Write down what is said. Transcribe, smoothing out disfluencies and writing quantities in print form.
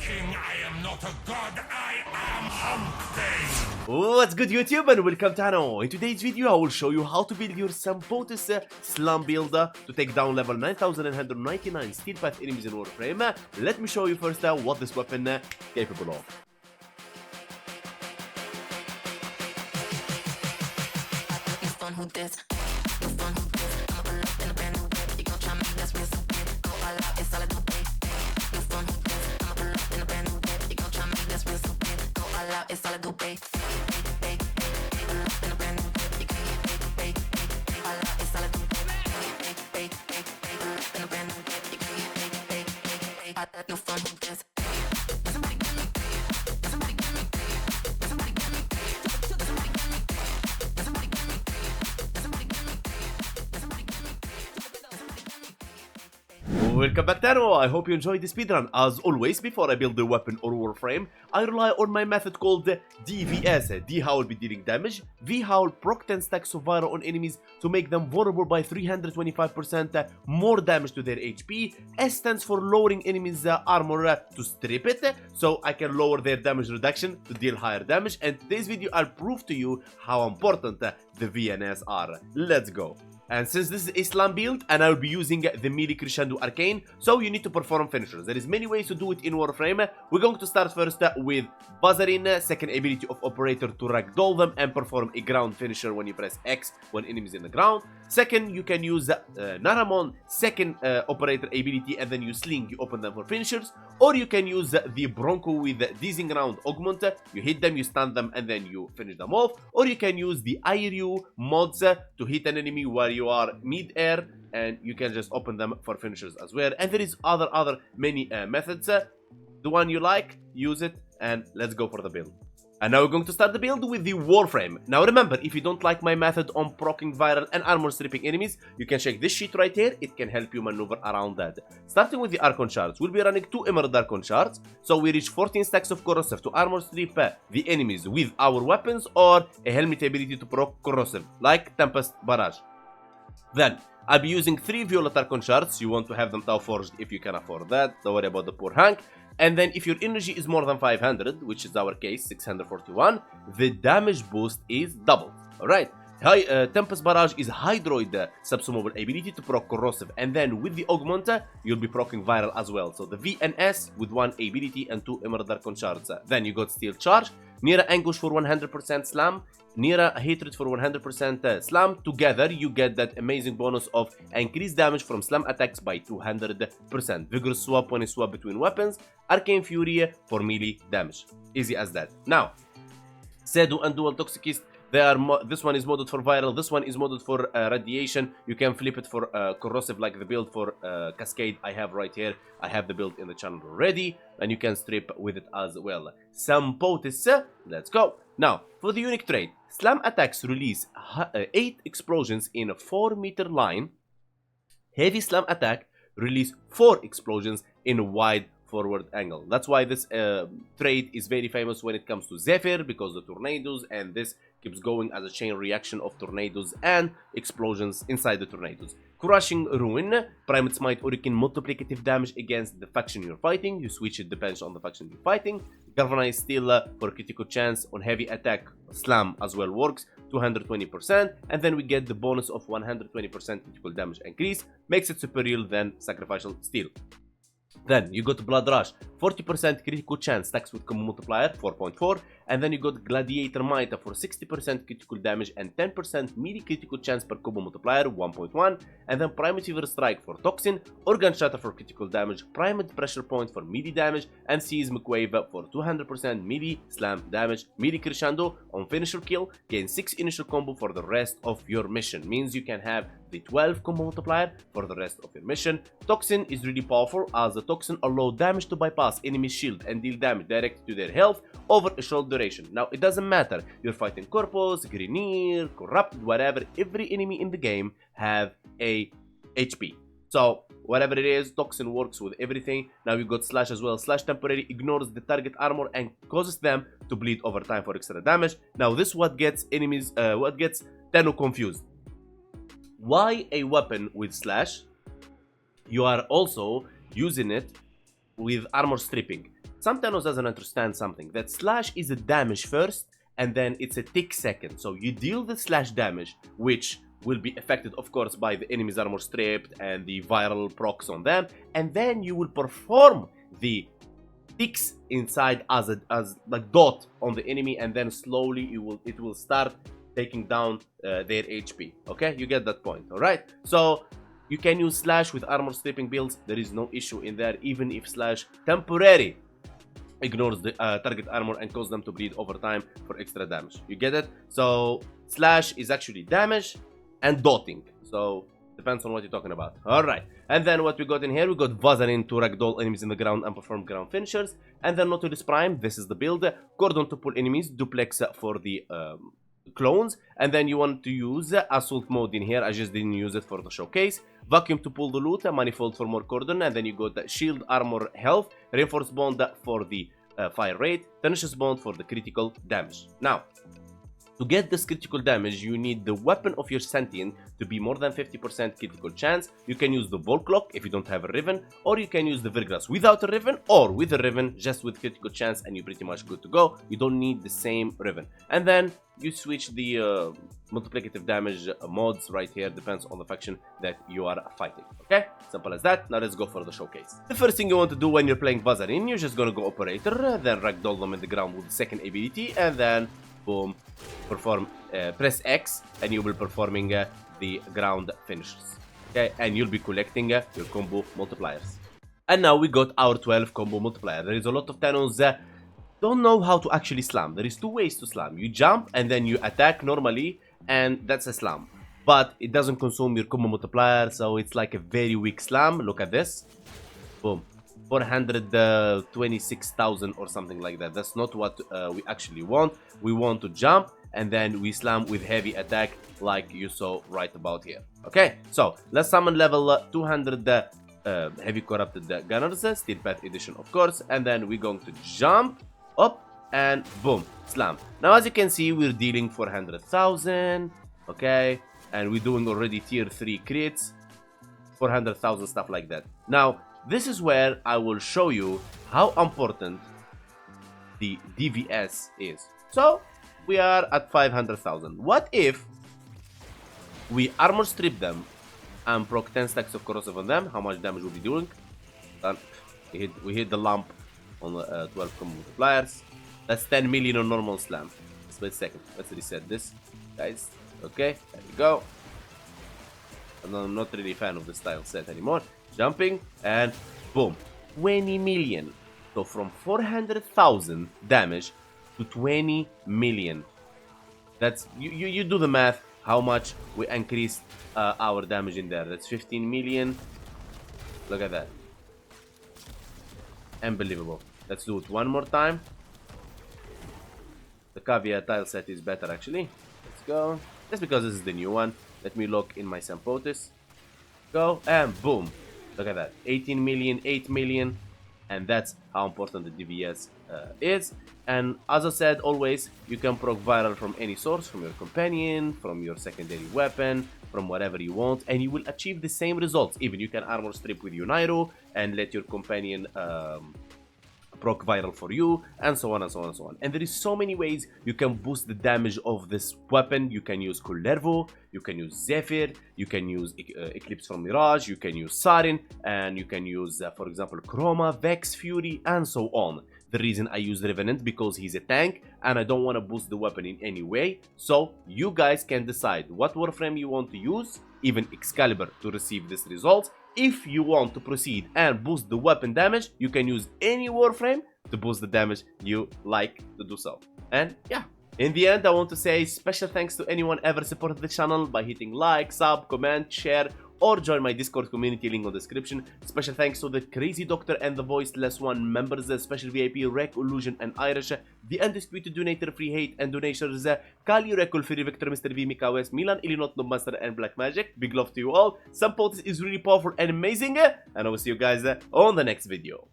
king, I am not a god, I am hunting! What's good YouTube and welcome to Hano. In today's video I will show you how to build your Sampotes Slam builder to take down level 9199 steel path enemies in Warframe. Let me show you first what this weapon capable of. Welcome back to Hano. I hope you enjoyed the speedrun. As always, before I build the weapon or warframe, I rely on my method called DVS. D how will be dealing damage, V how will proc 10 stacks of viral on enemies to make them vulnerable by 325% more damage to their HP. S stands for lowering enemies armor to strip it, so I can lower their damage reduction to deal higher damage. And today's video I'll prove to you how important the VNS are. Let's go. And since this is a slam build and I will be using the melee Crescendo arcane, so you need to perform finishers. There is many ways to do it in Warframe. We're going to start first with Buzzerin, second ability of operator to ragdoll them and perform a ground finisher when you press X when enemies in the ground. Second, you can use Naramon, second operator ability, and then you sling, you open them for finishers. Or you can use the Bronco with Dizzying Round Augment, you hit them, you stun them, and then you finish them off. Or you can use the IRU mods to hit an enemy while you are mid-air, and you can just open them for finishers as well. And there is other many methods. The one you like, use it, and let's go for the build. And now we're going to start the build with the Warframe. Now remember, if you don't like my method on proccing viral and armor stripping enemies, you can check this sheet right here. It can help you maneuver around that. Starting with the Archon shards, we'll be running 2 Emerald Archon shards. So we reach 14 stacks of corrosive to armor strip the enemies with our weapons, or a helmet ability to proc corrosive, like Tempest Barrage. Then, I'll be using 3 Violet Archon shards. You want to have them Tau Forged if you can afford that. Don't worry about the poor Hank. And then if your energy is more than 500, which is our case, 641, the damage boost is doubled. Alright. Tempest Barrage is Hydroid subsumable ability to proc corrosive, and then with the Augmenta, you'll be proccing viral as well. So the VNS with 1 ability and 2 Emerald Archon shards. Then you got Steel Charge, Nira Anguish for 100% Slam, Nira Hatred for 100% Slam. Together, you get that amazing bonus of increased damage from Slam attacks by 200%. Vigorous Swap when you swap between weapons, Arcane Fury for melee damage. Easy as that. Now, Sedu and Dual Toxicist, this one is modded for viral, this one is modded for radiation. You can flip it for corrosive like the build for Cascade I have right here. I have the build in the channel already, and you can strip with it as well. Sampotes, let's go. Now, for the unique trait, Slam attacks release 8 explosions in a 4-meter line. Heavy Slam attack release 4 explosions in a wide forward angle. That's why this trait is very famous when it comes to Zephyr, because the tornadoes, and this keeps going as a chain reaction of tornadoes and explosions inside the tornadoes. Crushing Ruin, Primate Smite Hurricane multiplicative damage against the faction you're fighting. You switch it depends on the faction you're fighting. Galvanized Steel for critical chance on heavy attack. Slam as well works, 220%, and then we get the bonus of 120% critical damage increase, makes it superior than Sacrificial Steel. Then you got Blood Rush, 40% critical chance stacks with combo multiplier, 4.4, and then you got Gladiator Might for 60% critical damage and 10% melee critical chance per combo multiplier, 1.1, and then Primate Fever Strike for Toxin, Organ Shatter for critical damage, Primate Pressure Point for melee damage, and Seismic Wave for 200% melee slam damage. Melee Crescendo on finisher kill, gain 6 initial combo for the rest of your mission, means you can have the 12 combo multiplier for the rest of your mission. Toxin is really powerful, as the Toxin allow damage to bypass enemy shield and deal damage directly to their health over a short duration. Now, it doesn't matter, you're fighting Corpus, Grineer, Corrupted, whatever, every enemy in the game have a HP. So, whatever it is, Toxin works with everything. Now you got Slash as well. Slash temporarily ignores the target armor and causes them to bleed over time for extra damage. Now this what gets enemies, what gets Tenno confused. Why a weapon with Slash? You are also using it with armor stripping. some Thanos doesn't understand something. That slash is a damage first, and then it's a tick second. So you deal the slash damage, which will be affected, of course, by the enemy's armor stripped and the viral procs on them, and then you will perform the ticks inside as like dot on the enemy, and then slowly it will start taking down their HP. Okay, you get that point. All right, so you can use slash with armor stripping builds. There is no issue in there, even if slash temporary ignores the target armor and causes them to bleed over time for extra damage. You get it? So slash is actually damage and dotting. So depends on what you're talking about. Alright. And then what we got in here, we got Vazarin to ragdoll enemies in the ground and perform ground finishers. And then Nautilus Prime, this is the build. Cordon to pull enemies, Duplex for the clones. And then you want to use Assault mode in here. I just didn't use it for the showcase. Vacuum to pull the loot, Manifold for more cordon. And then you got Shield, Armor, Health, Reinforced Bond for the fire rate, Tenacious Bond for the critical damage. Now, to get this critical damage, you need the weapon of your sentient to be more than 50% critical chance. You can use the Volclock if you don't have a Riven, or you can use the Virglass without a Riven, or with a Riven, just with critical chance, and you're pretty much good to go. You don't need the same Riven. And then you switch the multiplicative damage mods right here, depends on the faction that you are fighting. Okay, simple as that. Now let's go for the showcase. The first thing you want to do when you're playing Vazarin, you're just gonna go Operator, then ragdoll them in the ground with the second ability, and then boom, perform, press X, and you will be performing the ground finishers. Okay, and you'll be collecting your combo multipliers. And now we got our 12 combo multiplier. There is a lot of Thanos don't know how to actually slam. There is two ways to slam. You jump and then you attack normally, and that's a slam. But it doesn't consume your combo multiplier, so it's like a very weak slam. Look at this. Boom. 426,000 or something like that. That's not what we actually want. We want to jump and then we slam with heavy attack like you saw right about here. Okay, so let's summon level 200 heavy corrupted gunners, Steel Path edition of course, and then we're going to jump up and boom, slam. Now as you can see, we're dealing 400,000, okay, and we're doing already tier 3 crits, 400,000, stuff like that. Now this is where I will show you how important the DVS is. So we are at 500,000. What if we armor strip them and proc 10 stacks of corrosive on them? How much damage will be doing? We hit the lump on the 12 combo multipliers. That's 10 million on normal slam. Wait a second. Let's reset this, guys. Okay, there we go. I'm not really a fan of this style set anymore. Jumping and boom, 20 million. So from 400,000 damage to 20 million. That's you do the math. How much we increased our damage in there? That's 15 million. Look at that. Unbelievable. Let's do it one more time. The caveat tile set is better actually. Let's go. Just because this is the new one. Let me lock in my Sampotes. Go and boom. Look at that. 18 million, 8 million. And that's how important the DVS is. And as I said, always, you can proc viral from any source, from your companion, from your secondary weapon, from whatever you want, and you will achieve the same results. Even you can armor strip with Unairo and let your companion proc viral for you, and so on and so on and so on. And there is so many ways you can boost the damage of this weapon. You can use Kullervo, you can use Zephyr, you can use Eclipse from Mirage, you can use Sarin, and you can use, for example, Chroma, Vex, Fury, and so on. The reason I use Revenant because he's a tank and I don't want to boost the weapon in any way. So you guys can decide what Warframe you want to use, even Excalibur, to receive this result. If you want to proceed and boost the weapon damage, you can use any Warframe to boost the damage you like to do so. And yeah, in the end, I want to say special thanks to anyone ever supported the channel by hitting like, sub, comment, share, or join my Discord community, link on the description. Special thanks to the Crazy Doctor and the Voiceless One members, special VIP, Rek, Illusion, and Irish, the Undisputed Donator, Free Hate, and Donators, Kali, Rekul, Free Victor, Mr. V, Mika West, Milan, Illinois, Master, and Black Magic. Big love to you all. Sampotes is really powerful and amazing, and I will see you guys on the next video.